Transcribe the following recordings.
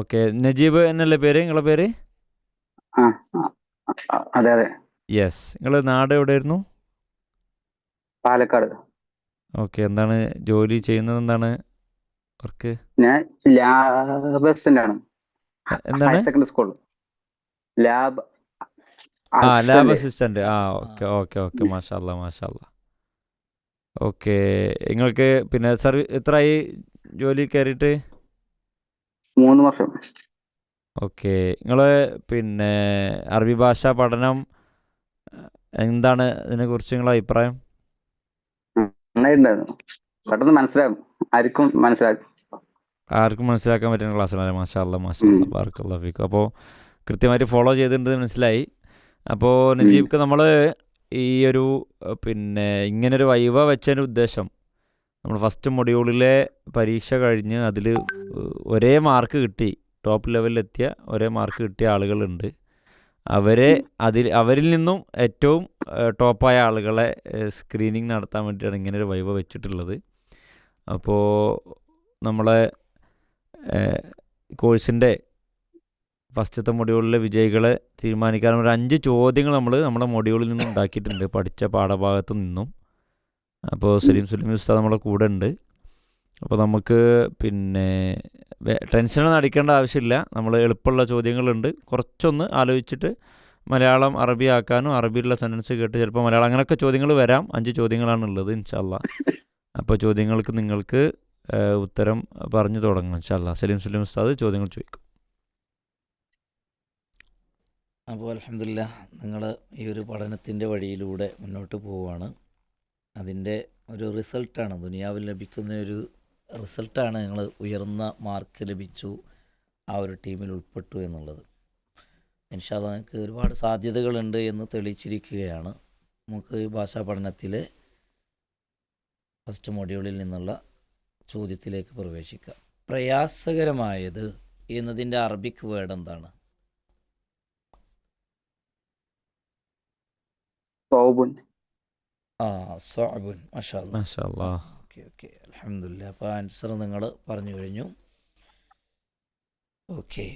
Okay. Najeeb എന്നല്ലേ പേര്? നിങ്ങളെ പേര്? ആ അതെ അതെ. യെസ്. നിങ്ങൾ നാട് എവിടെയായിരുന്നു? പാലക്കാട്. ഓക്കെ. എന്താണ് ജോലി ചെയ്യുന്നത്? എന്താണ് വർക്ക്? ഞാൻ ലാബ് അസിസ്റ്റന്റ് ആണ്. ഹയർ എന്താണ്? Secondary school lab lab assistant. Assistant. Okay okay okay. മാഷാ അല്ലാ മാഷാ അല്ലാ. ഓക്കെ. നിങ്ങൾക്ക് പിന്നെ എത്രയായി ജോലി കയറിയിട്ട്? 3 വർഷം. ഓക്കെ. നിങ്ങൾ പിന്നെ അറബി ഭാഷ പഠനം എന്താണ് ഇതിനെക്കുറിച്ച് നിങ്ങളുടെ അഭിപ്രായം? നന്നായിട്ടുണ്ടായിരുന്നു. പെട്ടെന്ന് മനസ്സിലാകും. ആർക്കും മനസ്സിലാകും. ആർക്കും മനസ്സിലാക്കാൻ പറ്റുന്ന ക്ലാസ്സിലാണ്. മാഷാ അല്ലാ മാഷാ ഉം, അല്ലാ. ബാറക്കല്ലാഹു ഫീക്കും. അപ്പോൾ കൃത്യമായിട്ട് ഫോളോ ചെയ്തിട്ടുണ്ട് മനസ്സിലായി. അപ്പോൾ ഉം. നജീബ്ക്ക് നമ്മൾ ഈ ഒരു പിന്നെ ഇങ്ങനൊരു വൈവ വെച്ചതിൻ്റെ ഉദ്ദേശം, നമ്മൾ ഫസ്റ്റ് മൊഡ്യൂളിലെ പരീക്ഷ കഴിഞ്ഞ് അതിൽ ഒരേ മാർക്ക് കിട്ടി, ടോപ്പ് ലെവലിലെത്തിയ ഒരേ മാർക്ക് കിട്ടിയ ആളുകളുണ്ട്. അവരിൽ നിന്നും ഏറ്റവും ടോപ്പായ ആളുകളെ സ്ക്രീനിങ് നടത്താൻ വേണ്ടിയിട്ടാണ് ഇങ്ങനൊരു വൈവ വെച്ചിട്ടുള്ളത്. അപ്പോൾ നമ്മളെ കോഴ്സിൻ്റെ ഫസ്റ്റത്തെ മൊഡ്യൂളിലെ വിജയികളെ തീരുമാനിക്കാൻ ഒരു 5 ചോദ്യങ്ങൾ നമ്മൾ നമ്മുടെ മൊഡ്യൂളിൽ നിന്നും ഉണ്ടാക്കിയിട്ടുണ്ട്, പഠിച്ച പാഠഭാഗത്തു നിന്നും. അപ്പോൾ സലീം ഉസ്താദ് നമ്മളെ കൂടെ ഉണ്ട്. അപ്പോൾ നമുക്ക് പിന്നെ ടെൻഷനൊന്നും അടിക്കേണ്ട ആവശ്യമില്ല. നമ്മൾ എളുപ്പമുള്ള ചോദ്യങ്ങളുണ്ട്. കുറച്ചൊന്ന് ആലോചിച്ചിട്ട് മലയാളം അറബി ആക്കാനും, അറബിയിലുള്ള സെൻറ്റൻസ് കേട്ട് ചിലപ്പോൾ മലയാളം, അങ്ങനെയൊക്കെ ചോദ്യങ്ങൾ വരാം. 5 ചോദ്യങ്ങളാണ് ഉള്ളത് ഇൻഷാ അല്ലാ. അപ്പോൾ ചോദ്യങ്ങൾക്ക് നിങ്ങൾക്ക് ഉത്തരം പറഞ്ഞു തുടങ്ങാം ഇൻഷാ അല്ലാ. സലീം ഉസ്താദ് ചോദ്യങ്ങൾ ചോദിക്കും. അപ്പോൾ അൽഹംദുലില്ലാ, നിങ്ങൾ ഈ ഒരു പഠനത്തിൻ്റെ വഴിയിലൂടെ മുന്നോട്ട് പോവുകയാണ്. അതിൻ്റെ ഒരു റിസൾട്ടാണ്, ദുനിയാവിൽ ലഭിക്കുന്ന ഒരു റിസൾട്ടാണ് നിങ്ങൾ ഉയർന്ന മാർക്ക് ലഭിച്ചു, ആ ഒരു ടീമിൽ ഉൾപ്പെട്ടു എന്നുള്ളത്. ഇൻഷാ അല്ലാഹ് നിങ്ങൾക്ക് ഒരുപാട് സാധ്യതകളുണ്ട് എന്ന് തെളിയിച്ചിരിക്കുകയാണ്. നമുക്ക് ഈ ഭാഷാ പഠനത്തിലെ ഫസ്റ്റ് മൊഡ്യൂളിൽ നിന്നുള്ള ചോദ്യത്തിലേക്ക് പ്രവേശിക്കാം. പ്രയാസകരമായത് എന്നതിൻ്റെ അറബിക് വേർഡ് എന്താണ്? സൗബുൻ. സഅബുൻ. മാഷാ അല്ലാ. മാഷാ അല്ലാ. ഓക്കെ ഓക്കെ, അൽഹംദുലില്ലാ. അപ്പോൾ ആൻസർ നിങ്ങൾ പറഞ്ഞു കഴിഞ്ഞു. ഓക്കെ,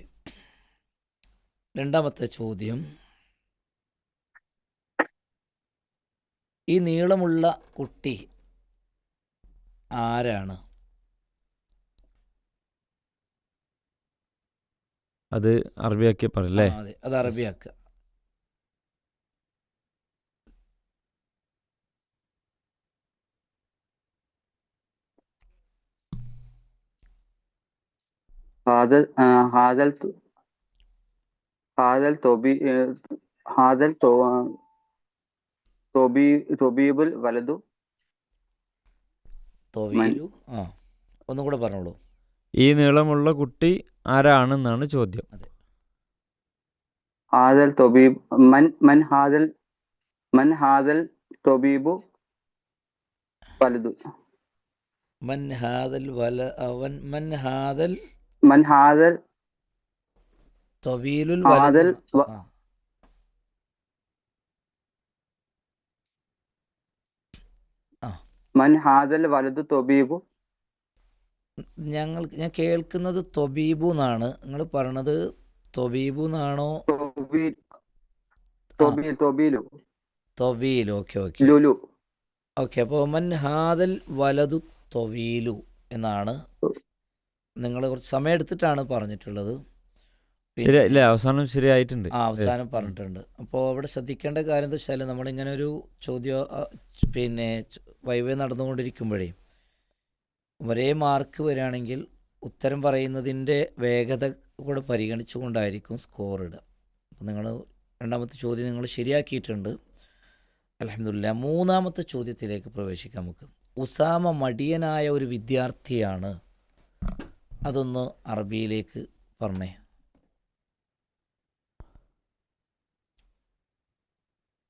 രണ്ടാമത്തെ ചോദ്യം. ഈ നീളമുള്ള കുട്ടി ആരാണ്? അത് അറബിയാക്കി പറയല്ലേ? അതെ, അത് അറബിയാക്കുക. ഹാദൽ ഹാദൽ ഹാദൽ തൊബി ഹാദൽ തൊബി തൊബീബുൽ വലതു മൻ. തൊവീലു. ഒന്നും കൂടെ പറഞ്ഞോളൂ. ഈ നീളമുള്ള കുട്ടി ആരാണെന്നാണ് ചോദ്യം. അതെ. ഹാദൽ തൊബീബ് മൻ ഹാദൽ തൊബീബു വലതു. മൻ ഹാദൽ വല അവൻ മൻ ഹാദൽ മൻ ഹാദൽ തൊവീലുൽ ഹാദൽ വലതു. മൻ ഹാദൽ വലതു തൊബീബു. ഞാൻ കേൾക്കുന്നത് തൊബീബു എന്നാണ്. നിങ്ങൾ പറയണത് തൊബീബു എന്നാണോ? തൊബീലു. തൊവീൽ. ഓക്കെ ഓക്കെ ലുലു. ഓക്കെ. അപ്പോൾ മൻ ഹാദൽ വലതു തൊവീലു എന്നാണ്. നിങ്ങൾ കുറച്ച് സമയം എടുത്തിട്ടാണ് പറഞ്ഞിട്ടുള്ളത്. ശരിയല്ലേ? അവസാനം ശരിയായിട്ടുണ്ട്. അവസാനം പറഞ്ഞിട്ടുണ്ട്. അപ്പോൾ അവിടെ ശ്രദ്ധിക്കേണ്ട കാര്യം എന്താ വെച്ചാൽ, നമ്മളിങ്ങനെ ഒരു ചോദ്യം വൈവേ നടന്നുകൊണ്ടിരിക്കുമ്പോഴേ ഒരേ മാർക്ക് വരികയാണെങ്കിൽ ഉത്തരം പറയുന്നതിൻ്റെ വേഗത കൂടെ പരിഗണിച്ചുകൊണ്ടായിരിക്കും സ്കോർ ഇടുക. അപ്പോൾ നിങ്ങൾ രണ്ടാമത്തെ ചോദ്യം നിങ്ങൾ ശരിയാക്കിയിട്ടുണ്ട്, അൽഹംദുലില്ലാ. മൂന്നാമത്തെ ചോദ്യത്തിലേക്ക് പ്രവേശിക്കാം നമുക്ക്. ഉസാമ മടിയനായ ഒരു വിദ്യാർത്ഥിയാണ്. അതൊന്ന് അറബിയിലേക്ക് പറഞ്ഞേ.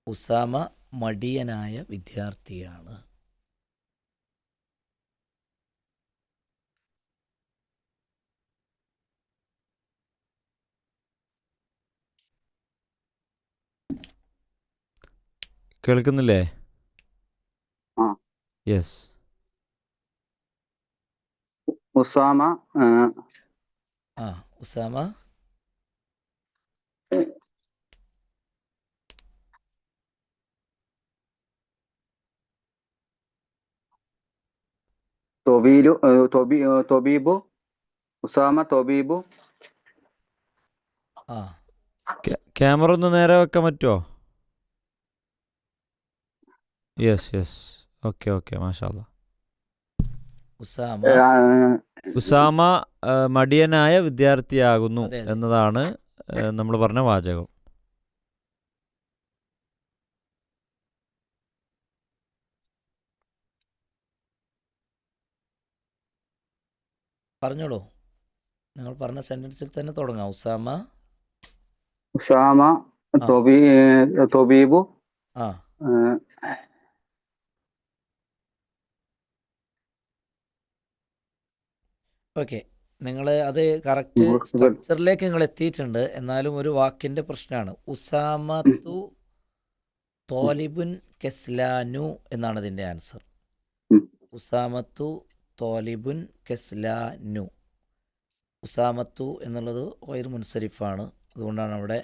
ഉസാമ മടിയനായ വിദ്യാർത്ഥിയാണ്. കേൾക്കുന്നില്ലേ? ആ. യെസ്. ഉസാമ ആ ഉസാമ. തൊബീബു, ഉസാമ, തൊബീബു. ആ ക്യാമറ ഒന്ന് നേരെ വെക്കാൻ പറ്റുമോ? Yes yes. ഓക്കെ ഓക്കെ, മാഷാ അല്ലാ. ഉസാമ. ഉസാമ മടിയനായ വിദ്യാർത്ഥിയാകുന്നു അതെ, അതെ. എന്നതാണ് നമ്മൾ പറഞ്ഞ വാചകം. പറഞ്ഞോളൂ. നിങ്ങൾ പറഞ്ഞ സെന്റൻസിൽ തന്നെ തുടങ്ങാം. ഉസാമ. ഉസാമ, ആ തൊബീബു. ആ ഏഹ്, ഓക്കെ. നിങ്ങൾ അത് കറക്റ്റ് സ്ട്രക്ചറിലേക്ക് നിങ്ങൾ എത്തിയിട്ടുണ്ട്. എന്നാലും ഒരു വാക്കിൻ്റെ പ്രശ്നമാണ്. ഉസാമത്തു തോലിബുൻ കെസ്ലാനു എന്നാണ് ഇതിൻ്റെ ആൻസർ. ഉം. ഉസാമത്തു തോലിബുൻ കെസ്ലാനു. ഉസാമത്തു എന്നുള്ളത് ഒരു മുൻസരിഫാണ്. അതുകൊണ്ടാണ് അവിടെ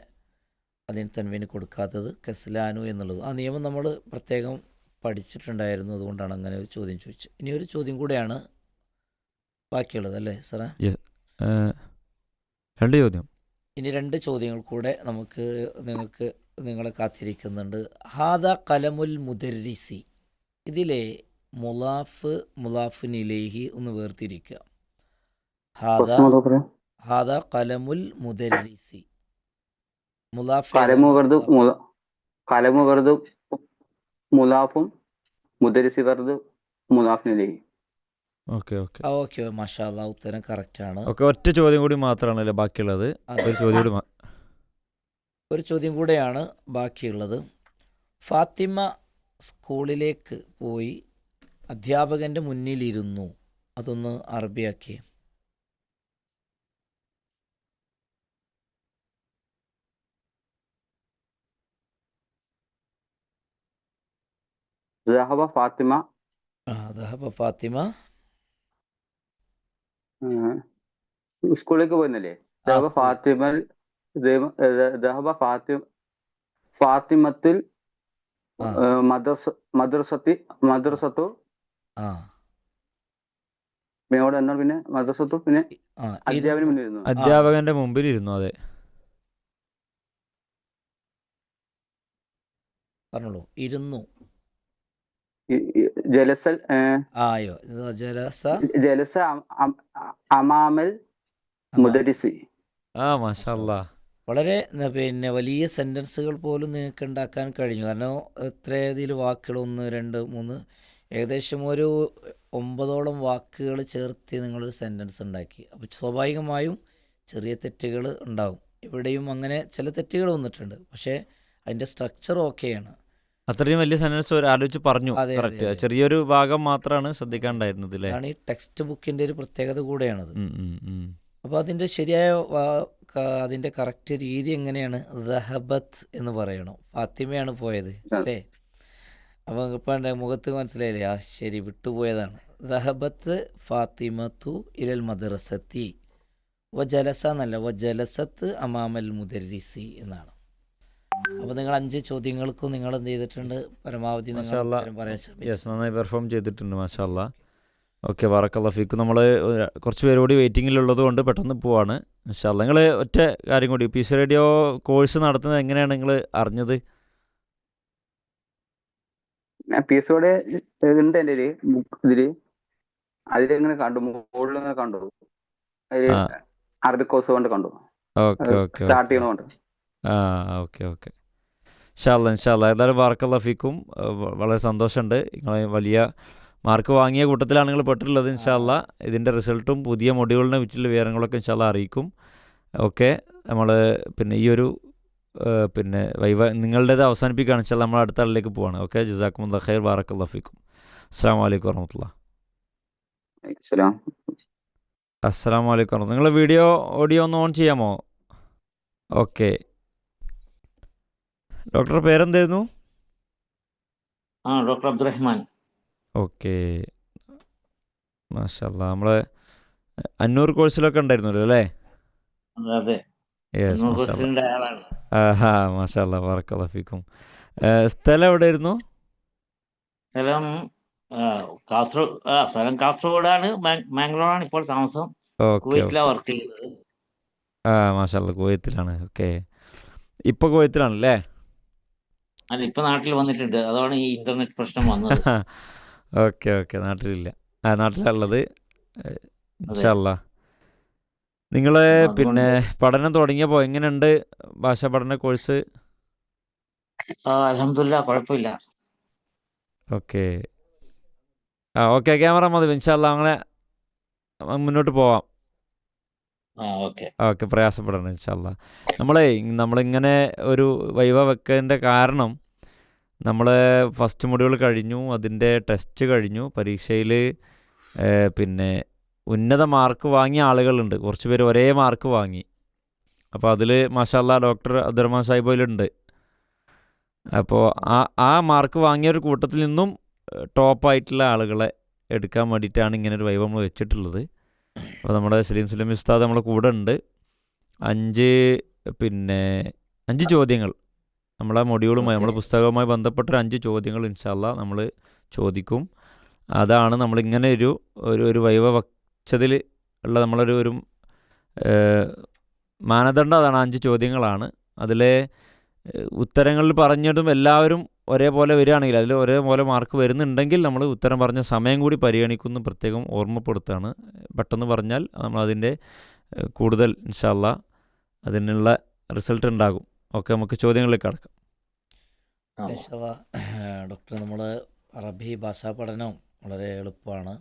അതിന് തൻവീന് കൊടുക്കാത്തത്. കെസ്ലാനു എന്നുള്ളത് ആ നിയമം നമ്മൾ പ്രത്യേകം പഠിച്ചിട്ടുണ്ടായിരുന്നു. അതുകൊണ്ടാണ് അങ്ങനെ ഒരു ചോദ്യം ചോദിച്ചത്. ഇനി ഒരു ചോദ്യം കൂടെയാണ് ബാക്കിയുള്ളത് അല്ലേ സാറേ? രണ്ട് ചോദ്യം. ഇനി രണ്ട് ചോദ്യങ്ങൾ കൂടെ നിങ്ങളെ കാത്തിരിക്കുന്നുണ്ട്. ഹാദ കലമുൽ മുദരിസി. ഇതിലെ മുലാഫ് മുലാഫിൻ ഇലൈഹി ഒന്ന് വേർതിരിക്കുക. ഹാദ ഹാദ കലമുൽ മുദരിസി. മുലാഫ് കലമു വെറുതെ മുലാഫും മുദരിസി വെറുതെ മുലാഫിനിലേക്ക്. ഓക്കെ ഓക്കെ ഓക്കെ, മാഷാ അല്ലാ, ഉത്തരം കറക്റ്റാണ്. ഓക്കെ, ഒറ്റ ചോദ്യം കൂടി മാത്രമാണല്ലേ ബാക്കിയുള്ളത്? ഒരു ചോദ്യം കൂടി ഒരു ചോദ്യം കൂടെയാണ് ബാക്കിയുള്ളത്. ഫാത്തിമ സ്കൂളിലേക്ക് പോയി അധ്യാപകൻ്റെ മുന്നിലിരുന്നു. അതൊന്ന് അറബിയാക്കി. ഫാത്തിമ. ദഹബ ഫാത്തിമ. സ്കൂളിലേക്ക് പോയിരുന്നല്ലേ? ഫാത്തിമത്തിൽ മദ്രസത്തു. അവിടെ എന്നാൽ പിന്നെ മദ്രസത്തു പിന്നെ അധ്യാപകന് മുന്നിൽ ഇരുന്നു. അധ്യാപകന്റെ മുമ്പിൽ ഇരുന്നു. അതെ, പറഞ്ഞോളൂ. ഇരുന്നു. ജലസൽ ആയോ ജലസ ജലസ അമാമൽ മുദരിസി. മാഷാ അല്ലാ. വളരെ പിന്നെ വലിയ സെൻറ്റൻസുകൾ പോലും നിങ്ങൾക്ക് ഉണ്ടാക്കാൻ കഴിഞ്ഞു. കാരണം എത്രയധികം വാക്കുകൾ, 1, 2, 3 ഏകദേശം ഒരു 9ഓളം വാക്കുകൾ ചേർത്ത് നിങ്ങളൊരു സെൻറ്റൻസ് ഉണ്ടാക്കി. അപ്പോൾ സ്വാഭാവികമായും ചെറിയ തെറ്റുകൾ ഉണ്ടാവും. ഇവിടെയും അങ്ങനെ ചില തെറ്റുകൾ വന്നിട്ടുണ്ട്. പക്ഷേ അതിൻ്റെ സ്ട്രക്ചർ ഓക്കെയാണ്. അത്രയും വലിയ സെന്റൻസ് ആലോചിച്ച് പറഞ്ഞു. കറക്റ്റ്. ചെറിയൊരു ഭാഗം മാത്രമാണ് ശ്രദ്ധിക്കാണ്ടായിരുന്നത് അല്ലേ? ആണ് ഈ ടെക്സ്റ്റ് ബുക്കിൻ്റെ ഒരു പ്രത്യേകത കൂടെയാണത്. അപ്പോൾ അതിൻ്റെ ശരിയായ അതിൻ്റെ കറക്റ്റ് രീതി എങ്ങനെയാണ്? ദഹബത്ത് എന്ന് പറയണം. ഫാത്തിമയാണ് പോയത് അല്ലേ? അപ്പോൾ ഇപ്പം എൻ്റെ മുഖത്ത് മനസ്സിലായില്ലേ? ശരി, വിട്ടുപോയതാണ്. ദഹബത്ത് ഫാത്തിമത്തു ഇലൽ മദ്രസത്തി വ ജലസ എന്നല്ല, വ ജലസത്ത് അമാമൽ മുദരിസി എന്നാണ്. അപ്പോൾ നിങ്ങൾ 5 ചോദ്യങ്ങൾക്കും നിങ്ങൾ എന്ത് ചെയ്തിട്ടുണ്ട്? പരമാവധി പറയാൻ ശ്രമിച്ചു. നന്നായി പെർഫോം ചെയ്തിട്ടുണ്ട്. മാഷാ അല്ലാ. ഓക്കെ, ബറക്കല്ലാഹു ഫീക്കും. നമ്മൾ കുറച്ച് പേര് കൂടി വെയിറ്റിങ്ങിലുള്ളത് കൊണ്ട് പെട്ടെന്ന് പോവാണ്. മാഷാ അല്ലാ. നിങ്ങൾ ഒറ്റ കാര്യം കൂടി, പീസ് റേഡിയോ കോഴ്സ് നടത്തുന്നത് എങ്ങനെയാണ് നിങ്ങൾ അറിഞ്ഞത്? പീസോടെ ഉണ്ട് എൻ്റെ ഇതില്. അതിലെങ്ങനെ കണ്ടു, മുകളിൽ കണ്ടു. അറബിക് കോഴ്സ് കൊണ്ട് കണ്ടു. സ്റ്റാർട്ട് ചെയ്യണോണ്ട്. Okay okay. ഇൻഷാ അല്ലാ. ഏതായാലും ബറക്കല്ലാഹു ഫീക്കും. വളരെ സന്തോഷമുണ്ട്. നിങ്ങൾ വലിയ മാർക്ക് വാങ്ങിയ കൂട്ടത്തിലാണ് നിങ്ങൾ പെട്ടിട്ടുള്ളത്. ഇൻഷാ അല്ലാ ഇതിൻ്റെ റിസൾട്ടും പുതിയ മൊഡ്യൂളിനെ പറ്റിയുള്ള വിവരങ്ങളൊക്കെ ഇൻഷാ അല്ലാ അറിയിക്കും. ഓക്കെ, നമ്മൾ പിന്നെ ഈ ഒരു പിന്നെ നിങ്ങളുടേത് അവസാനിപ്പിക്കുകയാണ്. ഇൻഷാ അല്ലാ നമ്മൾ അടുത്ത ആളിലേക്ക് പോവാണ്. ഓക്കെ, ജസാക്കുമുല്ലാഹ് ഖൈർ. ബറക്കല്ലാഹു ഫീക്കും. അസ്സലാമു അലൈക്കും വറഹ്മത്തുള്ളാഹി. അസ്സലാമു അലൈക്കും വറഹ്മത്തുള്ളാഹി. നിങ്ങൾ വീഡിയോ ഓഡിയോ ഒന്ന് ഓൺ ചെയ്യാമോ? ഓക്കെ. ഡോക്ടറുടെ പേരെന്തായിരുന്നു? ഡോക്ടർ അബ്ദുറഹ്മാൻ. ഓക്കെ, മാഷാ അല്ലാ. നമ്മളെ അന്നൂർ കോഴ്സിലൊക്കെ ഉണ്ടായിരുന്നല്ലോ അല്ലേ? അതെ യെസ്, മാഷാ അല്ലാ. മുഹസിന്റെ ആളാണ്. ആഹാ, മാഷാ അല്ലാ, ബറക്കല്ലാഹു ഫീക്കും. സ്ഥലം എവിടെയായിരുന്നു? സ്ഥലം സ്ഥലം കാസർഗോഡാണ്. മാംഗ്ലൂരാണ് ഇപ്പോൾ താമസം. Okay കുവൈറ്റിലാണ് okay. വർക്ക് ചെയ്യുന്നത്. മാഷാ അല്ലാ, കുവൈത്തിലാണ്. ഓക്കെ, ഇപ്പോൾ കുവൈത്തിലാണല്ലേ? അല്ല, ഇപ്പൊ നാട്ടിൽ വന്നിട്ടുണ്ട്. അതാണ് ഈ ഇന്റർനെറ്റ് പ്രശ്നം വന്നത്. ഓക്കെ ഓക്കെ, നാട്ടിലില്ല. നാട്ടിലുള്ളത്. അതെ. ഇൻഷാ അല്ലാ. നിങ്ങൾ അപ്പൊ പിന്നെ അതുകൊണ്ട് പഠനം തുടങ്ങിയപ്പോൾ എങ്ങനെയുണ്ട് ഭാഷാ പഠന കോഴ്സ്? അൽഹംദുലില്ലാ കുഴപ്പമില്ല. ഓക്കെ. ഓക്കെ, ക്യാമറ മതി. ഇൻഷാ അല്ലാ, അങ്ങനെ മുന്നോട്ട് പോവാം. ഓക്കെ. ഓക്കെ, പ്രയാസപ്പെടണം ഇൻഷാ അല്ലാ. നമ്മളിങ്ങനെ ഒരു വൈവ വെക്കേണ്ട കാരണം, നമ്മൾ ഫസ്റ്റ് മൊഡ്യൂൾ കഴിഞ്ഞു, അതിൻ്റെ ടെസ്റ്റ് കഴിഞ്ഞു. പരീക്ഷയിൽ പിന്നെ ഉന്നത മാർക്ക് വാങ്ങിയ ആളുകളുണ്ട്, കുറച്ച് പേര് ഒരേ മാർക്ക് വാങ്ങി. അപ്പോൾ അതിൽ മാഷാ അല്ലാ ഡോക്ടർ അബ്ദുറഹ്മാൻ സാഹിബിലുണ്ട്. അപ്പോൾ ആ മാർക്ക് വാങ്ങിയ ഒരു കൂട്ടത്തിൽ നിന്നും ടോപ്പായിട്ടുള്ള ആളുകളെ എടുക്കാൻ വേണ്ടിയിട്ടാണ് ഇങ്ങനൊരു വൈവ നമ്മൾ വെച്ചിട്ടുള്ളത്. അപ്പോൾ നമ്മുടെ സലീം സുലൈമി ഉസ്താദ് നമ്മളെ കൂടെ ഉണ്ട്. 5 ചോദ്യങ്ങൾ നമ്മളെ മൊഡ്യൂളുമായി, നമ്മുടെ പുസ്തകവുമായി ബന്ധപ്പെട്ടൊരു 5 ചോദ്യങ്ങൾ ഇൻഷാ അല്ലാ നമ്മൾ ചോദിക്കും. അതാണ് നമ്മളിങ്ങനെ ഒരു വൈവ വച്ചതിൽ ഉള്ള നമ്മളൊരു മാനദണ്ഡം. അതാണ് 5 ചോദ്യങ്ങളാണ്. അതിലെ ഉത്തരങ്ങളിൽ പറഞ്ഞതും എല്ലാവരും ഒരേപോലെ വരികയാണെങ്കിൽ, അതിൽ ഒരേപോലെ മാർക്ക് വരുന്നുണ്ടെങ്കിൽ നമ്മൾ ഉത്തരം പറഞ്ഞ സമയം കൂടി പരിഗണിക്കുന്നു, പ്രത്യേകം ഓർമ്മപ്പെടുത്തുകയാണ്. പെട്ടെന്ന് പറഞ്ഞാൽ നമ്മളതിൻ്റെ കൂടുതൽ ഇൻഷാ അല്ലാ അതിനുള്ള റിസൾട്ട് ഉണ്ടാകും. ഓക്കെ, നമുക്ക് ചോദ്യങ്ങളിലേക്ക് കടക്കാം. ഡോക്ടർ, നമ്മൾ അറബി ഭാഷാ പഠനം വളരെ എളുപ്പമാണ്.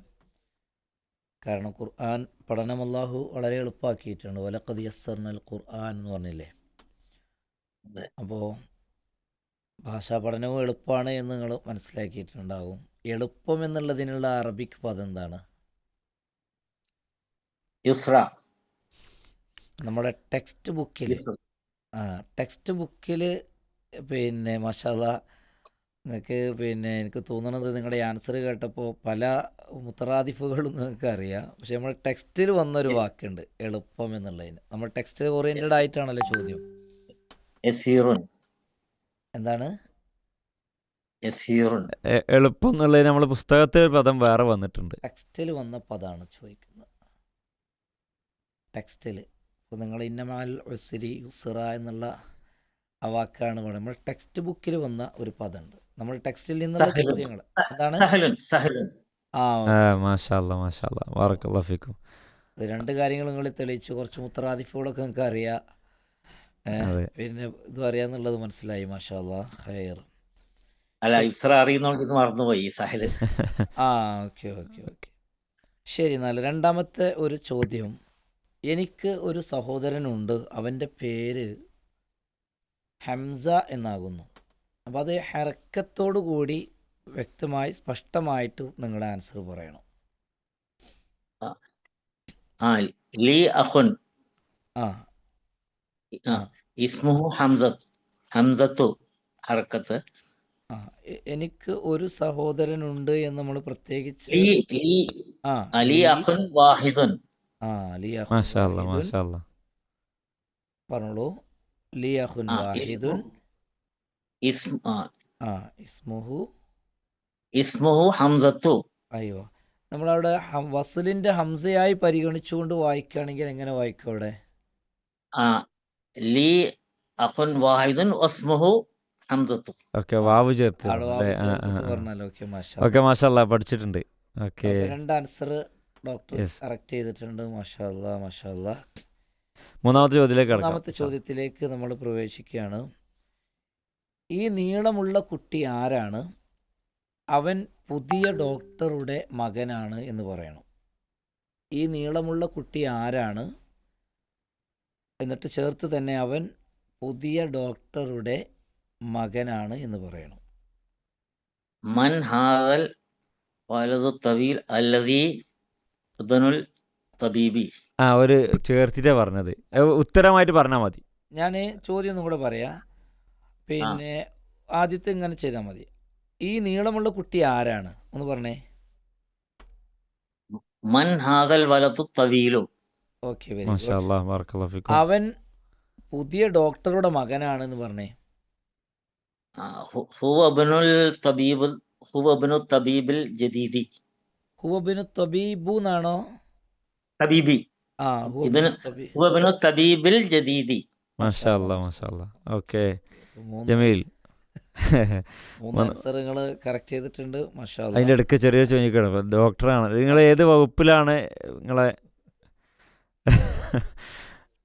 കാരണം ഖുർആൻ പഠനം അല്ലാഹു വളരെ എളുപ്പമാക്കിയിട്ടുണ്ട്. വലഖദ് യസ്സർനൽ ഖുർആൻ എന്ന് പറഞ്ഞില്ലേ? അതെ. അപ്പോൾ ഭാഷാ പഠനവും എളുപ്പമാണ് എന്ന് നിങ്ങൾ മനസ്സിലാക്കിയിട്ടുണ്ടാകും. എളുപ്പം എന്നുള്ളതിനുള്ള അറബിക് പദം എന്താണ്? യുസ്ര. നമ്മുടെ ടെക്സ്റ്റ് ബുക്കിൽ പിന്നെ മാഷാ അല്ലാ നിങ്ങൾക്ക് എനിക്ക് തോന്നുന്നത് നിങ്ങളുടെ ആൻസർ കേട്ടപ്പോൾ പല മുത്തറാദിഫുകളും നിങ്ങൾക്ക് അറിയാം. പക്ഷെ നമ്മുടെ ടെക്സ്റ്റിൽ വന്നൊരു വാക്കുണ്ട് എളുപ്പം എന്നുള്ളതിന്. നമ്മൾ ടെക്സ്റ്റ് ഓറിയൻറ്റഡ് ആയിട്ടാണല്ലോ ചോദ്യം. യസീറുൻ. എന്താണ് യസീറുൻ? എളുപ്പം എന്നുള്ളതിന് നമ്മൾ പുസ്തകത്തിൽ പദം വേറെ വന്നിട്ടുണ്ട്. ടെക്സ്റ്റിൽ വന്ന പദമാണ് ചോദിക്കുന്നത്. ടെക്സ്റ്റിൽ ഇപ്പോൾ നിങ്ങൾ ഇന്നമാൽ ഉസ്രി യുസ്റ എന്നുള്ള ആ വാക്കാണ് പറയുന്നത്. നമ്മൾ ടെക്സ്റ്റ് ബുക്കിൽ വന്ന ഒരു പദമുണ്ട്. നമ്മൾ ടെക്സ്റ്റിൽ നിന്നുള്ള ചോദ്യങ്ങൾ എന്താണ്? മാഷാ അല്ലാ, മാഷാ അല്ലാ, ബറക്കല്ലാഹു ഫീക്കും. അത് 2 കാര്യങ്ങൾ നിങ്ങൾ തെളിയിച്ചു. കുറച്ച് മുത്തറാദിഫുകളൊക്കെ നിങ്ങൾക്ക് അറിയാം, പിന്നെ ഇതും അറിയാന്നുള്ളത് മനസ്സിലായി. മാഷാ അല്ലാ, ഖൈർ. അല്ല, ഇസ്ര അറിയുന്നോണ്ട് ഇത് മറന്നുപോയി സഹൽ. ഓക്കെ ഓക്കെ ഓക്കെ, ശരി. എന്നാൽ രണ്ടാമത്തെ ഒരു ചോദ്യം. എനിക്ക് ഒരു സഹോദരനുണ്ട്, അവൻ്റെ പേര് ഹംസ എന്നാകുന്നു. അപ്പോൾ അത് ഹർക്കത്തോടു കൂടി വ്യക്തമായി സ്പഷ്ടമായിട്ട് നിങ്ങളുടെ ആൻസർ പറയണം. ലീ അഖുൻ ആ ഇസ്മുഹു ഹംസത്തു ഹർക്കത്ത്. എനിക്ക് ഒരു സഹോദരനുണ്ട് എന്ന് നമ്മൾ പ്രത്യേകിച്ച് അലി അഖുൻ വാഹിദുൻ. അലി മാഷാ അല്ലാ, അഖുൻ മാഷാ അല്ലാ. പറഞ്ഞോളൂ. ലി അഖുൻ വാഹിദുൻ ഇസ്മുഹു ഹംസത്തു. അയ്യോ, നമ്മളവിടെ വസുലിന്റെ ഹംസയായി പരിഗണിച്ചുകൊണ്ട് വായിക്കുകയാണെങ്കിൽ എങ്ങനെ വായിക്കും അവിടെ? ലി അഖുൻ വാഹിദുൻ വസ്മുഹു ഹംസത്തു. ഓക്കെ, വാവ് ചേർത്ത് പറഞ്ഞാലോ? ഓക്കെ, മാഷാ അല്ലാ, പഠിച്ചിട്ടുണ്ട്. ഓക്കെ, 2 ആൻസർ ഡോക്ടർ കറക്റ്റ് ചെയ്തിട്ടുണ്ട്. മാഷാ അല്ലാ, മാഷാ അല്ലാ. മൂന്നാമത്തെ ചോദ്യത്തിലേക്ക് നമ്മൾ പ്രവേശിക്കുകയാണ്. ഈ നീളമുള്ള കുട്ടി ആരാണ്? അവൻ പുതിയ ഡോക്ടറുടെ മകനാണ് എന്ന് പറയണം. ഈ നീളമുള്ള കുട്ടി ആരാണ്? എന്നിട്ട് ചേർത്ത് തന്നെ അവൻ പുതിയ ഡോക്ടറുടെ മകനാണ് എന്ന് പറയണം. മൻ ഹാദൽ വലതു തവീൽ അല്ലദീ ഇബ്നുൽ തബീബി. ഒരു ചേർത്തിട്ടാ പറഞ്ഞത്, ഉത്തരമായിട്ട് പറഞ്ഞാൽ മതി. ഞാൻ ചോദ്യം ഒന്നും കൂടെ പറയാം. പിന്നെ ആദ്യത്തെ ഇങ്ങനെ ചെയ്താൽ മതി. ഈ നീളമുള്ള കുട്ടി ആരാണ് ഒന്ന് പറഞ്ഞേ. മൻ ഹാദൽ വലതു തവീലു. ഓക്കെ, വെരി മാഷാ ഗുഡ്. അല്ലാ ബറക്കല്ലാഹു ഫീക്കും. അവൻ പുതിയ ഡോക്ടറുടെ മകനാണെന്ന് പറഞ്ഞേ. ഹുവ ഇബ്നുൽ തബീബ് ഹുവ ഇബ്നു തബീബിൽ ജദീദി. ഹുവബിനു തബീബു എന്നാണോ? തബീബി ഹുവബിനു ഇബ്നു ഹുവ ഇബ്നു തബീബിൽ ജദീദി. മാഷാ അല്ലാ മാഷാ അല്ലാ. ഓക്കെ മൂന്ന് ജമീൽ. ആൻസർ നിങ്ങൾ കറക്റ്റ് ചെയ്തിട്ടുണ്ട്. മാഷാ അല്ലാ. അതിൻ്റെ ഇടയ്ക്ക് ചെറിയ ചോദിക്കണം, ഡോക്ടറാണ് നിങ്ങൾ, ഏത് വകുപ്പിലാണ് നിങ്ങളെ?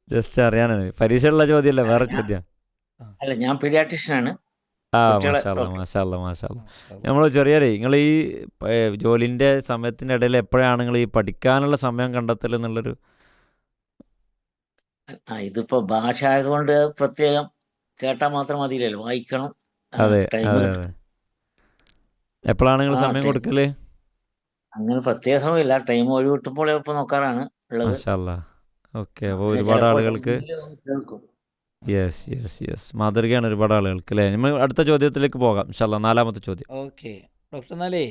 ജസ്റ്റ് അറിയാനാണ്, പരീക്ഷയുള്ള ചോദ്യമല്ല, വേറെ ചോദ്യം. അല്ല, ഞാൻ പീഡിയാട്രിഷ്യനാണ്. ആ കുട്ടികളെ മാഷാ അല്ലാ ഡോക്ടർ. മാഷാ അല്ലാ മാഷാ അല്ലാ. മാഷാ അല്ലാ. നമ്മൾ ചെറിയൊരു നിങ്ങൾ ഈ ജോലിൻ്റെ സമയത്തിൻ്റെ ഇടയിൽ എപ്പോഴാണ് നിങ്ങൾ ഈ പഠിക്കാനുള്ള സമയം കണ്ടെത്തൽ എന്നുള്ളൊരു? ഇതിപ്പോ ഭാഷ ആയതുകൊണ്ട് പ്രത്യേകം കേട്ടാൽ മാത്രം മതിയില്ലല്ലോ, വായിക്കണം. അതെ ടൈം അതെ അതെ. എപ്പോഴാണ് നിങ്ങൾ ആ, സമയം ടൈം. കൊടുക്കൽ? അങ്ങനെ പ്രത്യേക സമയമില്ല, ടൈം ഒഴിവ് കിട്ടുമ്പോൾ എപ്പോൾ നോക്കാറാണ് ഉള്ളത്. മാഷാ അല്ലാ. ഓക്കെ, അപ്പോൾ പിന്നെ ഒരുപാട് ചിലപ്പോൾ ആളുകൾക്ക് കേൾക്കും. യെസ് യെസ് യെസ് മാതൃകയാണ് ഒരുപാട് ആളുകൾക്ക് അല്ലേ. നമ്മൾ അടുത്ത ചോദ്യത്തിലേക്ക് പോകാം ഇൻഷാ അല്ലാ. 4ാമത്തെ ചോദ്യം. ഓക്കെ ഡോക്ടർ, എന്നാലേ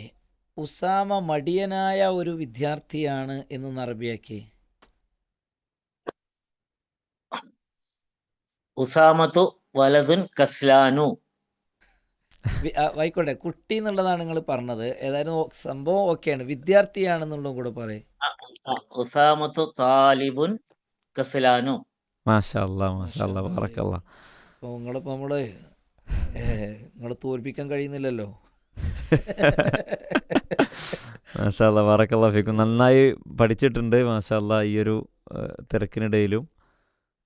ഉസാമ മടിയനായ ഒരു വിദ്യാർത്ഥിയാണ് എന്ന് അറബിയാക്കി. ഉസാമത്തു വലതുൻ കസ്ലാനു. ആയിക്കോട്ടെ, കുട്ടി എന്നുള്ളതാണ് നിങ്ങൾ പറഞ്ഞത്. ഏതായാലും സംഭവം ഓക്കെയാണ്, വിദ്യാർത്ഥിയാണെന്നുള്ളതും കൂടെ പറയും. ഉസാമത്തു താലിബുൻ കസ്ലാനു. മാഷാ അല്ലാ മാഷാ അല്ലാ ബറക്കല്ലാ. അപ്പോൾ നിങ്ങളിപ്പോൾ നിങ്ങളെ തോൽപ്പിക്കാൻ കഴിയുന്നില്ലല്ലോ. മാഷാ അല്ലാ ബറക്കല്ലാ ഫീക്കും. നന്നായി പഠിച്ചിട്ടുണ്ട് മാഷാ അല്ലാ. ഈ ഒരു തിരക്കിനിടയിലും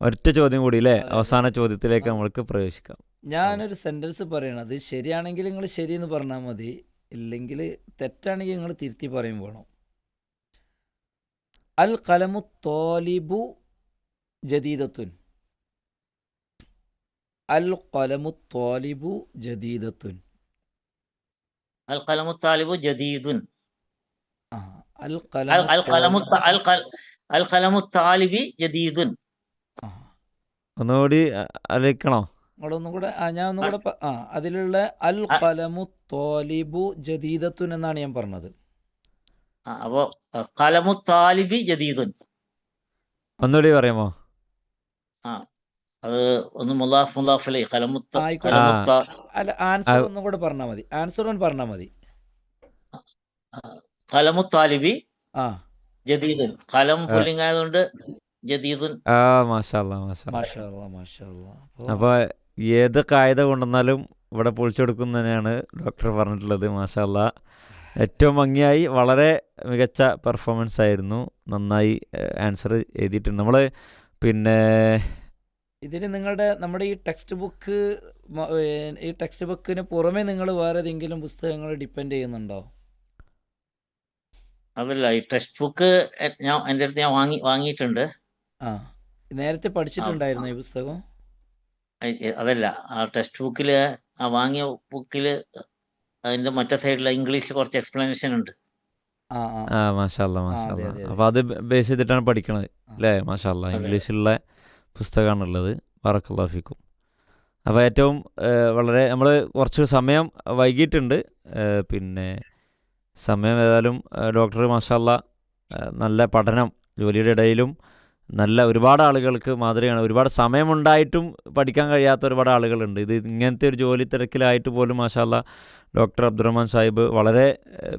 ഒറ്റ ചോദ്യം കൂടി അല്ലേ, അവസാന ചോദ്യത്തിലേക്ക് നമ്മൾക്ക് പ്രവേശിക്കാം. ഞാനൊരു സെൻറ്റൻസ് പറയണത് ശരിയാണെങ്കിൽ നിങ്ങൾ ശരിയെന്ന് പറഞ്ഞാൽ മതി, ഇല്ലെങ്കിൽ തെറ്റാണെങ്കിൽ നിങ്ങൾ തിരുത്തി പറയും വേണം. അൽ ഖലമു തോലിബു ജദീദത്തുൻ. അൽ ഖലമു തോലിബു ജദീദത്തുൻ. അൽ ഖലമു താലിബു ജദീദുൻ. അൽ അൽ ഖലമു അൽ ഖലമു താലിബി ജദീദുൻ. ഒന്നുകൂടി അറിയിക്കണോ? ഒന്നും കൂടെ ഞാൻ ഒന്നും കൂടെ അതിലുള്ള അൽ ഖലമു തോലിബു ജദീദത്തുൻ എന്നാണ് ഞാൻ പറഞ്ഞത്. അപ്പോ ഖലമു താലിബി ജദീദുൻ. ഒന്നുകൂടി പറയാമോ? അത് ഒന്ന് മുലാഫ് മുലാഫ് അലൈഹി ഖലമു അല്ല, ആൻസർ ഒന്നും കൂടെ പറഞ്ഞാൽ മതി. ആൻസർ ഒന്ന് പറഞ്ഞാൽ മതി. ഖലമു താലിബി ആ ജദീദുൻ. ഖലം പുല്ലിംഗ് ആയതുകൊണ്ട് ജദീദുൻ. മാഷാ അല്ലാ മാഷാ അല്ലാ. മാഷാ അല്ലാ മാഷാ അല്ലാ. അപ്പോൾ ഏത് കായിക കൊണ്ടുവന്നാലും ഇവിടെ പൊളിച്ചെടുക്കും തന്നെയാണ് ഡോക്ടർ പറഞ്ഞിട്ടുള്ളത്. മാഷാ അല്ലാ. ഏറ്റവും ഭംഗിയായി, വളരെ മികച്ച പെർഫോമൻസ് ആയിരുന്നു. നന്നായി ആൻസർ എഴുതിയിട്ടുണ്ട്. നമ്മൾ പിന്നെ ഇതിന് നമ്മുടെ ഈ ടെക്സ്റ്റ് ബുക്കിന് പുറമെ നിങ്ങൾ വേറെ ഏതെങ്കിലും പുസ്തകങ്ങൾ ഡിപ്പെൻഡ് ചെയ്യുന്നുണ്ടോ? അതല്ല, ഈ ടെക്സ്റ്റ് ബുക്ക് എൻ്റെ അടുത്ത് ഞാൻ വാങ്ങിയിട്ടുണ്ട്. നേരത്തെ പഠിച്ചിട്ടുണ്ടായിരുന്നു ഈ പുസ്തകം? അതല്ല, ആ ടെക്സ്റ്റ് ബുക്കിൽ, ആ വാങ്ങിയ ബുക്കിൽ അതിന്റെ മറ്റേ സൈഡിൽ ഇംഗ്ലീഷിൽ കുറച്ച് എക്സ്പ്ലനേഷൻ ഉണ്ട്. മാഷാ അല്ലാ മാഷാ അല്ലാ. അപ്പോൾ അത് ബേസ് ചെയ്തിട്ടാണ് പഠിക്കണത് അല്ലേ? മാഷാ അല്ലാ. ഇംഗ്ലീഷിലുള്ള പുസ്തകമാണുള്ളത്. ബറക്കല്ലാഹു ഫീക്കും. അപ്പോൾ ഏറ്റവും വളരെ നമ്മൾ കുറച്ച് സമയം വൈകിട്ടുണ്ട്. പിന്നെ സമയം ഏതായാലും ഡോക്ടർ മാഷാ അല്ലാ നല്ല പഠനം, ജോലിയുടെ ഇടയിലും നല്ല ഒരുപാട് ആളുകൾക്ക് മാതൃകയാണ്. ഒരുപാട് സമയമുണ്ടായിട്ടും പഠിക്കാൻ കഴിയാത്ത ഒരുപാട് ആളുകളുണ്ട്. ഇത് ഇങ്ങനത്തെ ഒരു ജോലി തിരക്കിലായിട്ട് പോലും മാഷാ അല്ലാ ഡോക്ടർ അബ്ദുറഹ്മാൻ സാഹിബ് വളരെ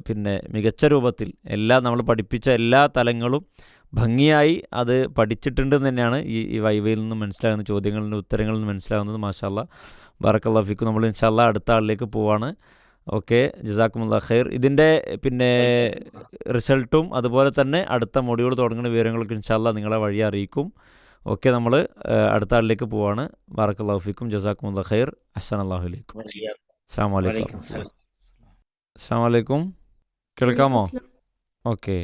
പിന്നെ മികച്ച രൂപത്തിൽ നമ്മൾ പഠിപ്പിച്ച എല്ലാ തലങ്ങളും ഭംഗിയായി അത് പഠിച്ചിട്ടുണ്ടെന്ന് തന്നെയാണ് ഈ വൈവയിൽ നിന്ന് മനസ്സിലാകുന്ന, ചോദ്യങ്ങളുടെ ഉത്തരങ്ങളിൽ നിന്ന് മനസ്സിലാകുന്നത്. മാഷാ അല്ലാ ബറക്കല്ലാഹു ഫീക്കും. നമ്മൾ ഇൻഷാ അല്ലാ അടുത്ത ആളിലേക്ക് പോവാണ്. ഓക്കെ, ജസാക്കുമുല്ലാഹ് ഖൈർ. ഇതിൻ്റെ പിന്നെ റിസൾട്ടും അതുപോലെ തന്നെ അടുത്ത മൊഡ്യൂൾ തുടങ്ങുന്ന വിവരങ്ങളൊക്കെ ഇൻഷാ അല്ലാ നിങ്ങളെ വഴി അറിയിക്കും. ഓക്കെ, നമ്മൾ അടുത്ത ആളിലേക്ക് പോവാണ്. ബറക്കല്ലാഹു ഫീക്കും. ജസാക്കുമുല്ലാഹ് ഖൈർ. അസ്സലാമു അലൈക്കും. അസ്സലാമു അലൈക്കും. അസ്സലാമു അലൈക്കും. കേൾക്കാമോ? ഓക്കെ.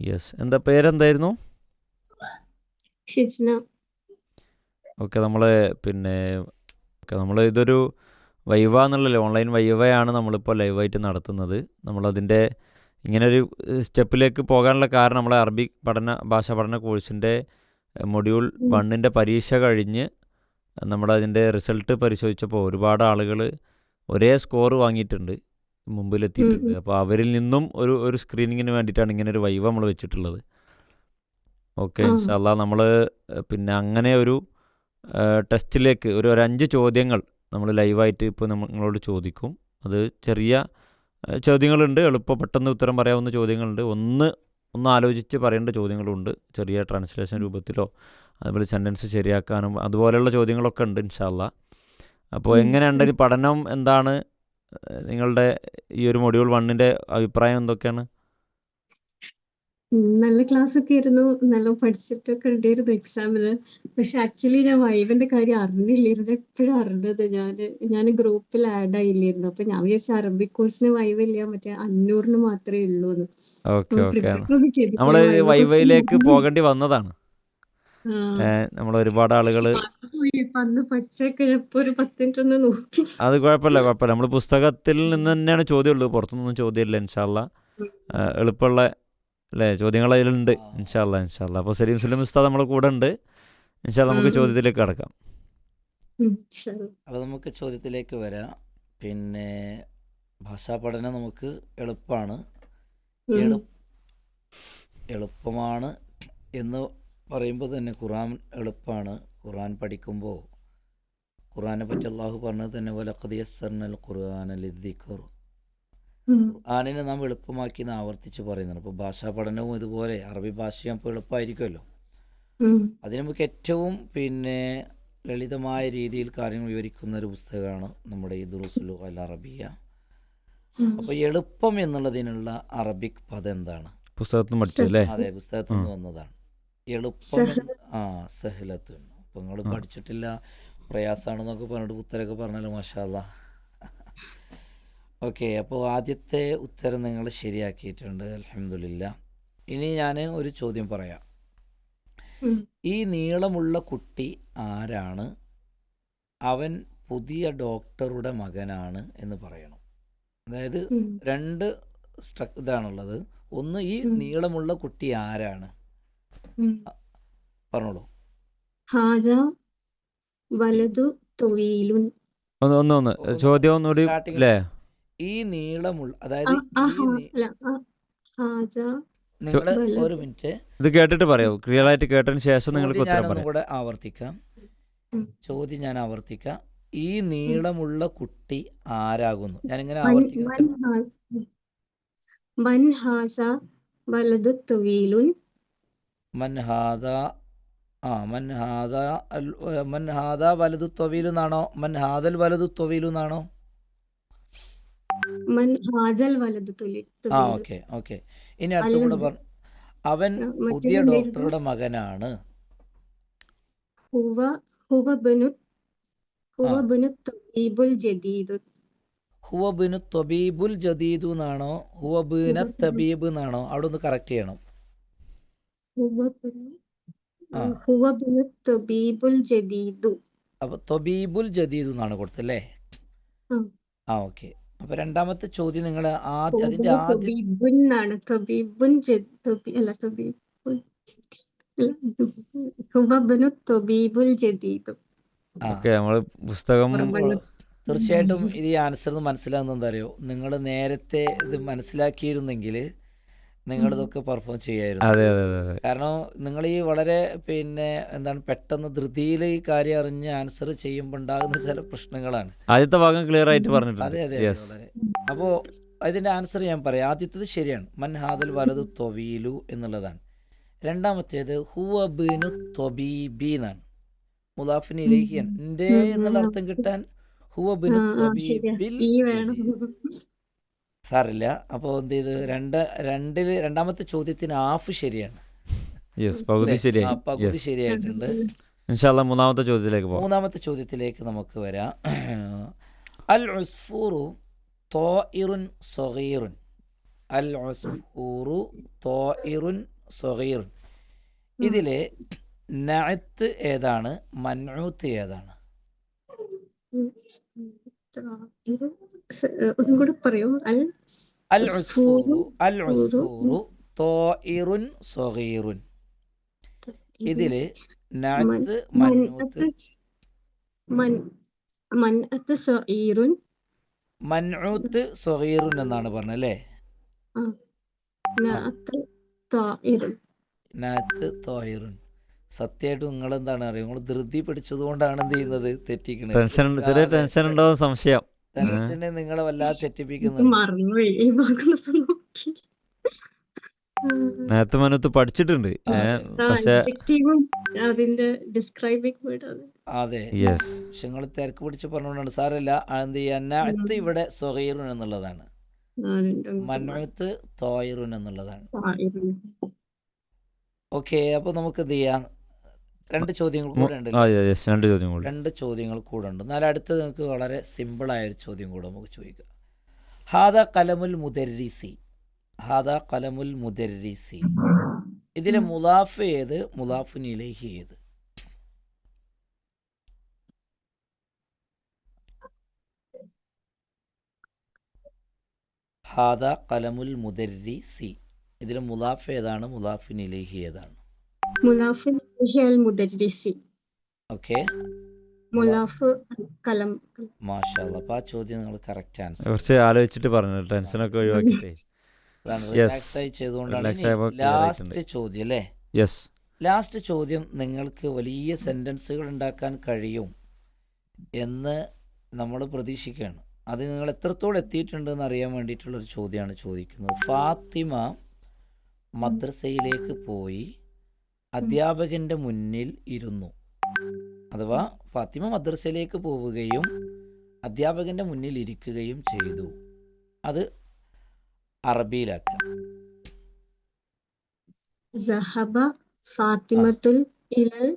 യെസ്, എന്താ പേരെന്തായിരുന്നു? ഓക്കെ, നമ്മൾ ഇതൊരു വൈവ എന്നുള്ളല്ലോ, ഓൺലൈൻ വൈവയാണ് നമ്മളിപ്പോൾ ലൈവായിട്ട് നടത്തുന്നത്. നമ്മളതിൻ്റെ ഇങ്ങനൊരു സ്റ്റെപ്പിലേക്ക് പോകാനുള്ള കാരണം നമ്മളെ അറബി ഭാഷാ പഠന കോഴ്സിൻ്റെ മൊഡ്യൂൾ 1 പരീക്ഷ കഴിഞ്ഞ് നമ്മളതിൻ്റെ റിസൾട്ട് പരിശോധിച്ചപ്പോൾ ഒരുപാട് ആളുകൾ ഒരേ സ്കോർ വാങ്ങിയിട്ടുണ്ട്. മുമ്പിലെത്തിയിട്ടുണ്ട്. അപ്പോൾ അവരിൽ നിന്നും ഒരു സ്ക്രീനിങ്ങിന് വേണ്ടിയിട്ടാണ് ഇങ്ങനെ ഒരു വൈവ നമ്മൾ വെച്ചിട്ടുള്ളത്. ഓക്കെ, ഇൻഷാ അല്ലാ നമ്മൾ പിന്നെ അങ്ങനെ ഒരു ടെസ്റ്റിലേക്ക് ഒരു 5 ചോദ്യങ്ങൾ നമ്മൾ ലൈവായിട്ട് ഇപ്പോൾ നിങ്ങളോട് ചോദിക്കും. അത് ചെറിയ ചോദ്യങ്ങളുണ്ട്, പെട്ടെന്ന് ഉത്തരം പറയാവുന്ന ചോദ്യങ്ങളുണ്ട്, ഒന്ന് ആലോചിച്ച് പറയേണ്ട ചോദ്യങ്ങളുണ്ട്, ചെറിയ ട്രാൻസ്ലേഷൻ രൂപത്തിലോ അതുപോലെ സെൻറ്റൻസ് ശരിയാക്കാനും അതുപോലെയുള്ള ചോദ്യങ്ങളൊക്കെ ഉണ്ട് ഇൻഷാ അല്ലാ. അപ്പോൾ എങ്ങനെയുണ്ട് ഈ പഠനം, എന്താണ് നിങ്ങളുടെ ഈ ഒരു മൊഡ്യൂൾ 1ൻ്റെ അഭിപ്രായം എന്തൊക്കെയാണ്? നല്ല ക്ലാസ് ഒക്കെ ആയിരുന്നു, നല്ല പഠിച്ചിട്ടൊക്കെ ഉണ്ടായിരുന്നു എക്സാമിന്. പക്ഷെ ആക്ച്വലി ഞാൻ വൈവിന്റെ കാര്യം അറിഞ്ഞില്ലായിരുന്നു, എപ്പോഴും അറിഞ്ഞത് ഞാൻ ഗ്രൂപ്പിൽ ആഡ് ആയില്ലായിരുന്നു. അപ്പൊ ഞാൻ വിചാരിച്ച അറബിക് കോഴ്സിന് വൈവില്ല, മറ്റേ 500 മാത്രമേ ഉള്ളൂ എന്ന്. ഓക്കെ ഓക്കെ പ്രിപ്പയർ ഒക്കെ ചെയ്തിട്ട് നമ്മൾ ഞാൻ വൈവ വൈവയിലേക്ക് പോകേണ്ടി വന്നതാണ്. ആ നമ്മൾ ഒരുപാട് ആളുകൾ പോയി. ഇപ്പൊ അന്ന് പഠിച്ചൊക്കെ ഞാൻ ഇപ്പൊ ഒരു 10 മിനിറ്റ് ഒന്ന് നോക്കി. അത് കുഴപ്പമില്ല. നമ്മൾ പുസ്തകത്തിൽ നിന്ന് തന്നെയാണ് ചോദ്യമുള്ളത്, പുറത്തുനിന്നൊന്നും ചോദ്യമില്ല ഇൻഷാ അല്ലാ. എളുപ്പമുള്ള അല്ലേ ചോദ്യങ്ങൾ അതിലുണ്ട് ഇൻഷാ അല്ലാ. അപ്പോൾ സലീം സുലൈം ഉസ്താദ് നമ്മളെ കൂടെ ഉണ്ട്. ഇൻഷാ അല്ലാ നമുക്ക് ചോദ്യത്തിലേക്ക് കടക്കാം. ശരി. അപ്പോൾ നമുക്ക് ചോദ്യത്തിലേക്ക് വരാം. പിന്നെ ഭാഷാ പഠനം നമുക്ക് എളുപ്പമാണ്. എളുപ്പമാണ് എന്ന് പറയുമ്പോൾ തന്നെ ഖുർആൻ എളുപ്പമാണ്. ഖുർആൻ പഠിക്കുമ്പോൾ ഖുർആനെ പറ്റി അള്ളാഹു പറഞ്ഞത് തന്നെ വലഖദ് യസ്സർനൽ ഖുർആന ലിദ്ദിക്ർ. ഖുർആനിനെ നാം എളുപ്പമാക്കി എന്ന് ആവർത്തിച്ച് പറയുന്നുണ്ട്. അപ്പോൾ ഭാഷാ പഠനവും ഇതുപോലെ അറബി ഭാഷയാകുമ്പോൾ എളുപ്പമായിരിക്കുമല്ലോ. അതിന് നമുക്ക് ഏറ്റവും പിന്നെ ലളിതമായ രീതിയിൽ കാര്യങ്ങൾ വിവരിക്കുന്ന ഒരു പുസ്തകമാണ് നമ്മുടെ ഈ ദുറൂസുൽ ലുഗ അൽ അറബിയ. അപ്പോൾ എളുപ്പം എന്നുള്ളതിനുള്ള അറബിക് പദം എന്താണ്? പുസ്തകത്തിൽ നിന്ന് പഠിച്ചല്ലേ? അതെ, പുസ്തകത്തിൽ നിന്ന് വന്നതാണ്. എളുപ്പം സഹലത്തുൻ. അപ്പോൾ നിങ്ങൾ പഠിച്ചിട്ടില്ല, പ്രയാസമാണെന്നൊക്കെ പറഞ്ഞിട്ട് ഉത്തരമൊക്കെ പറഞ്ഞാലും മാഷാ അല്ലാ. ഓക്കെ, അപ്പോൾ ആദ്യത്തെ ഉത്തരം നിങ്ങൾ ശരിയാക്കിയിട്ടുണ്ട്, അൽഹംദുലില്ലാ. ഇനി ഞാൻ ഒരു ചോദ്യം പറയാം. ഈ നീളമുള്ള കുട്ടി ആരാണ്? അവൻ പുതിയ ഡോക്ടറുടെ മകനാണ് എന്ന് പറയണം. അതായത് 2 ഇതാണുള്ളത്. ഒന്ന്, ഈ നീളമുള്ള കുട്ടി ആരാണ്? പറഞ്ഞോളൂ. ഹാദ വലതു തൊവീലുൻ. ഒന്ന് ചോദ്യം ഒന്നുകൂടി അല്ലേ? ഈ നീളമുള്ള, അതായത് നിങ്ങൾ ഒരു മിനിറ്റ് ഇത് കേട്ടിട്ട് പറയാം, ക്ലിയർ ആയിട്ട് കേട്ടതിന് ശേഷം നിങ്ങൾക്ക് ഉത്തരം പറയാം. കൂടെ ആവർത്തിക്കാം. ചോദ്യം ഞാൻ ആവർത്തിക്കാം. ഈ നീളമുള്ള കുട്ടി ആരാകുന്നു? ഞാനിങ്ങനെ ആവർത്തിക്കാം. മൻ ഹാസ വലതു തൊവീലുൻ. മൻഹാദ വലതു തൊവീലു എന്നാണോ? മൻഹാദൽ വലതു തൊവീലു എന്നാണോ? മൻ ഹാജൽ വലതു തൊവീലുൻ. Okay okay. ഇനി അടുത്ത കൂടെ പറഞ്ഞു. അവൻ പുതിയ ഡോക്ടറുടെ മകനാണ്. ഹുവ ബിനു ത്വബീബുൽ ജദീദ്. ഹുവ ബിനു ത്വബീബുൽ ജദീദു എന്നാണോ? ഹുവ ബിന തബീബ് എന്നാണോ? അവിടെ ഒന്ന് കറക്റ്റ് ചെയ്യണം. ഹുവ ബിനു ത്വബീബുൽ ജദീദു. അപ്പൊ ത്വബീബുൽ ജദീദു എന്നാണ് കൊടുത്തല്ലേ? ഓക്കെ. അപ്പൊ രണ്ടാമത്തെ ചോദ്യം നിങ്ങൾ അതിന്റെ പുസ്തകം തീർച്ചയായിട്ടും ഇത് ഈ ആൻസർ മനസ്സിലാകുന്ന എന്താ അറിയോ? നിങ്ങൾ നേരത്തെ ഇത് മനസ്സിലാക്കിയിരുന്നെങ്കിൽ നിങ്ങളിതൊക്കെ പെർഫോം ചെയ്യായിരുന്നു. കാരണം നിങ്ങൾ ഈ വളരെ പിന്നെ എന്താണ് പെട്ടെന്ന് ധൃതിയിൽ ഈ കാര്യം അറിഞ്ഞ് ആൻസർ ചെയ്യുമ്പോൾ ഉണ്ടാകുന്ന ചില പ്രശ്നങ്ങളാണ്. ആദ്യത്തെ ഭാഗം ക്ലിയർ ആയിട്ട് പറഞ്ഞിട്ടുണ്ട്. അതെ അതെ വളരെ. അപ്പോൾ അതിൻ്റെ ആൻസർ ഞാൻ പറയാം. ആദ്യത്തേത് ശരിയാണ്, മൻഹാദൽ വലതു ത്വബീലു എന്നുള്ളതാണ്. രണ്ടാമത്തേത് ഹുവ ബിനു ത്വബീബി എന്നാണ്. മുദാഫിൻ ഇലൈഹിയാണ്. എൻ്റെ എന്നുള്ള അർത്ഥം കിട്ടാൻ ഹുവ ബിനു ത്വബീബിൽ സാറില്ല. അപ്പോൾ എന്ത് ചെയ്ത് രണ്ടാമത്തെ ചോദ്യത്തിന് ഹാഫ് ശരിയാണ്. പകുതി ശരിയായിട്ടുണ്ട്. മൂന്നാമത്തെ ചോദ്യത്തിലേക്ക് പോകാം. മൂന്നാമത്തെ ചോദ്യത്തിലേക്ക് നമുക്ക് വരാം. അൽ ഉസ്ഫൂറു ത്വാഇറുൻ സ്വഗീറുൻ. അൽ ഉസ്ഫൂറു ത്വാഇറുൻ സ്വഗീറുൻ. ഇതിലെ നഅത്ത് ഏതാണ്? മൻഊത്ത് ഏതാണ്? അൽ ഉസ്ഫൂറു ത്വാഇറുൻ സ്വഗീറുൻ. ഇതില് നഅത്ത് മൻഊത്ത്. മൻഅത്ത് സ്വഗീറുൻ മൻഊത്ത് സഗീറുൻ എന്നാണ് പറഞ്ഞല്ലേ? നാത്ത് ത്വാഇറുൻ. നാത്ത് ത്വായിറുൻ. സത്യമായിട്ടും നിങ്ങൾ എന്താണ് അറിയുക, നിങ്ങൾ ധൃതി പിടിച്ചതുകൊണ്ടാണ് എന്ത് ചെയ്യുന്നത്, തെറ്റിക്കണത്. ചെറിയ ടെൻഷൻ ഉണ്ടാവും, സംശയം. ടെൻഷനെ നിങ്ങളെ വല്ലാതെ ഇത് തെറ്റിപ്പിക്കുന്നുണ്ട്. മറന്നുപോയി ഈ ഭാഗത്ത് നോക്കി. നേരത്തെ മനത്ത് പഠിച്ചിട്ടുണ്ട്, പക്ഷെ അഡ്ജക്റ്റീവും അതിന്റെ ഡിസ്ക്രൈബിംഗ് വേർഡ് ആണ്. അതെ, യെസ്, പക്ഷെ നിങ്ങൾ തിരക്ക് പിടിച്ച് പറഞ്ഞുകൊണ്ടാണ്. സാരല്ല, എന്ത് ചെയ്യുക, നാത്ത് ഇവിടെ സഗീറുൻ എന്നുള്ളതാണ്, മൻഊത്ത് ത്വായിറുൻ എന്നുള്ളതാണ്. ഓക്കെ, അപ്പോൾ നമുക്ക് എന്ത് ചെയ്യാം, രണ്ട് ചോദ്യങ്ങൾ കൂടെ ഉണ്ട്. രണ്ട് ചോദ്യങ്ങൾ കൂടെ ഉണ്ട്. എന്നാൽ അടുത്തത് നമുക്ക് വളരെ സിമ്പിളായൊരു ചോദ്യം കൂടെ നമുക്ക് ചോദിക്കാം. ഹാദ കലമുൽ മുദർരിസി, ഹാദ കലമുൽ മുദർരിസി, ഇതിലെ മുലാഫ് ഏത്, മുലാഫുൻ ഇലൈഹി ഏത്? ഹാദ കലമുൽ മുദർരിസി, ഇതിലെ മുലാഫ് ഏതാണ്, മുലാഫുൻ ഇലൈഹി ഏതാണ്? മുലാഫ് ഇലൈഹി അൽ മുദർരിസി. ഓക്കെ, മുലാഫ് കലം. മാഷാ അല്ലാ. അപ്പോൾ ആ ചോദ്യം നിങ്ങൾ കറക്റ്റ് ആൻസർ കുറച്ച് ആലോചിച്ചിട്ട് പറഞ്ഞു, ടെൻഷനൊക്കെ ഒഴിവാക്കിട്ടേ. റിലാക്സ് ആയി ചെയ്തുകൊണ്ടാണ്. ലാസ്റ്റ് ചോദ്യം അല്ലേ? യെസ്, ലാസ്റ്റ് ചോദ്യം നിങ്ങൾക്ക് വലിയ സെൻറ്റൻസുകൾ ഉണ്ടാക്കാൻ കഴിയും എന്ന് നമ്മൾ പ്രതീക്ഷിക്കുകയാണ്. അത് നിങ്ങൾ എത്രത്തോളം എത്തിയിട്ടുണ്ടെന്ന് അറിയാൻ വേണ്ടിയിട്ടുള്ളൊരു ചോദ്യമാണ് ചോദിക്കുന്നത്. ഫാത്തിമ മദ്രസയിലേക്ക് പോയി അധ്യാപകൻ്റെ മുന്നിൽ ഇരുന്നു. അഥവാ ഫാത്തിമ മദ്രസയിലേക്ക് പോവുകയും അധ്യാപകൻ്റെ മുന്നിൽ ഇരിക്കുകയും ചെയ്തു. അത് അറബിയിലാക്കാം. സഹബ ഫാത്തിമത്തുൽ ഇലൽ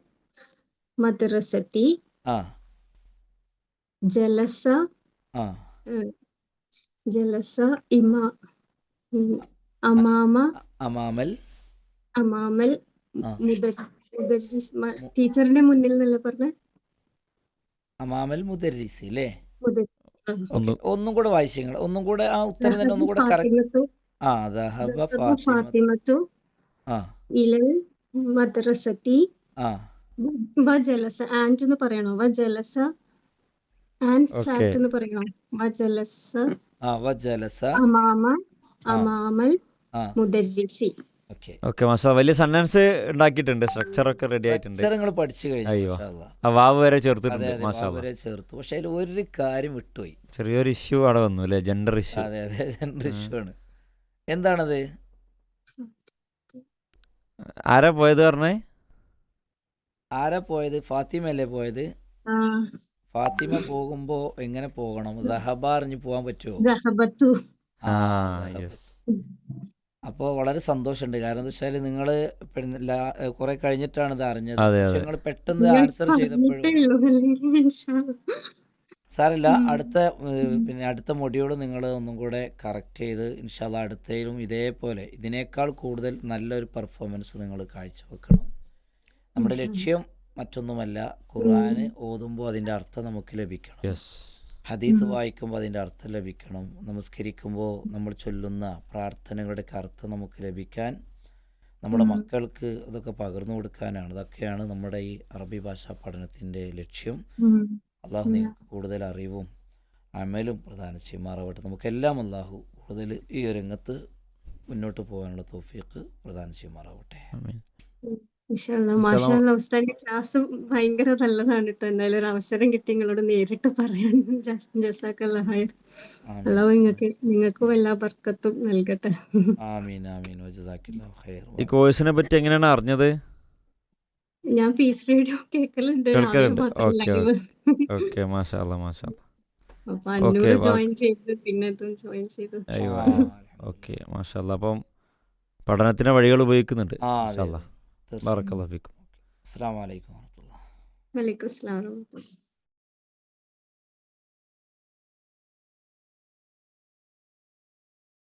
മദ്രസത്തി. ജലസ ജലസ അമാമൽ ടീച്ചറിന്റെ മുന്നിൽ എന്നല്ല പറഞ്ഞ, അമാമൽ മുദർരിസി അല്ലേ? ഒന്നും കൂടെ വായിച്ചങ്ങൾ, ഒന്നും കൂടെ ആ ഉത്തരം തന്നെ ഒന്നും കൂടെ കറക്റ്റ്. ഫാത്തിമത്തു ഇലൽ മദ്രസത്തി വജലസ. ആൻഡ് എന്ന് പറയണോ? വജലസ ആൻഡ് സാറ്റ് എന്ന് പറയണോ? വജലസ അമാമൽ മുദർരിസി. ഓക്കെ മാഷാ, വലിയ സെന്റൻസ് ഉണ്ടാക്കിയിട്ടുണ്ട്, സ്ട്രക്ചർ ഒക്കെ റെഡി ആയിട്ടുണ്ട്. നിങ്ങൾ പഠിച്ചു കഴിഞ്ഞു, വാവ് വരെ ചേർത്തിട്ടുണ്ട്. മാഷാ വരെ ചേർത്തു. പക്ഷെ അതിൽ ഒരു കാര്യം വിട്ടുപോയി, ചെറിയൊരു ഇഷ്യൂ അവിടെ വന്നു അല്ലേ, ജെൻഡർ ഇഷ്യൂ. അതെ അതെ, ജെൻഡർ ഇഷ്യൂ ആണ്. എന്താണത്? ആരാ പോയത് പറഞ്ഞേ? ആരാ പോയത്? ഫാത്തിമ അല്ലേ പോയത്? ഫാത്തിമ പോകുമ്പോ എങ്ങനെ പോകണം? ദഹബ അറിഞ്ഞ് പോകാൻ പറ്റുമോ? അപ്പോൾ വളരെ സന്തോഷമുണ്ട്. കാരണം എന്താ വെച്ചാൽ നിങ്ങൾ കുറെ കഴിഞ്ഞിട്ടാണ് ഇത് അറിഞ്ഞത്. നിങ്ങൾ പെട്ടെന്ന് ആൻസർ ചെയ്തപ്പോഴും സാരല്ല, അടുത്ത മൊഡ്യൂൾ നിങ്ങൾ ഒന്നും കൂടെ കറക്റ്റ് ചെയ്ത് ഇൻഷാ അല്ലാഹ് അടുത്തതിലും ഇതേപോലെ ഇതിനേക്കാൾ കൂടുതൽ നല്ലൊരു പെർഫോമൻസ് നിങ്ങൾ കാഴ്ചവെക്കണം. നമ്മുടെ ലക്ഷ്യം മറ്റൊന്നുമല്ല, ഖുർആന് ഓതുമ്പോൾ അതിൻ്റെ അർത്ഥം നമുക്ക് ലഭിക്കണം, ഹദീസ് വായിക്കുമ്പോൾ അതിൻ്റെ അർത്ഥം ലഭിക്കണം, നമസ്കരിക്കുമ്പോൾ നമ്മൾ ചൊല്ലുന്ന പ്രാർത്ഥനകളുടെ അർത്ഥം നമുക്ക് ലഭിക്കാൻ, നമ്മുടെ മക്കൾക്ക് ഇതൊക്കെ പകർന്നു കൊടുക്കാനാണ്. ഇതൊക്കെയാണ് നമ്മുടെ ഈ അറബി ഭാഷാ പഠനത്തിൻ്റെ ലക്ഷ്യം. അള്ളാഹു നിങ്ങൾക്ക് കൂടുതൽ അറിവും അമലും പ്രദാനം ചെയ്യുമാറാവട്ടെ. നമുക്കെല്ലാം അള്ളാഹു കൂടുതൽ ഈ രംഗത്ത് മുന്നോട്ട് പോകാനുള്ള തൗഫീഖ് പ്രദാനം ചെയ്യുമാറാവട്ടെ. ക്ലാസ് ഭയങ്കര നല്ലതാണ് കേട്ടോ. എന്തായാലും ഒരു അവസരം കിട്ടി നിങ്ങളോട് നേരിട്ട് പറയാൻ. അല്ലാഹു നിങ്ങൾക്കും എല്ലാ ബർക്കത്തും നൽകട്ടെ. ആമീൻ ആമീൻ വജസാക്കില്ലാഹു ഖൈർ. ഈ കോഴ്സിനെ പറ്റി എങ്ങനെയാണ് അറിഞ്ഞത്? ഞാൻ പീസ് റേഡിയോ കേൾക്കലുണ്ട്. ഓക്കേ, മാഷാ അല്ലാഹ് മാഷാ അല്ലാഹ്. അപ്പൊ അന്നൂർ ജോയിൻ ചെയ്തു, പിന്നെ ഇതും ജോയിൻ ചെയ്തു. ഓക്കേ മാഷാ അല്ലാഹ്. അപ്പം പഠനത്തിന്റെ വഴികൾ ഉപയോഗിക്കുന്നുണ്ട്. മാഷാ അല്ലാഹ്. ബറക്കല്ലാഹു ഫീക്കും. അസ്സലാമു അലൈക്കും വറഹ്മത്തുള്ളാഹി. വലൈക്കും അസ്സലാം.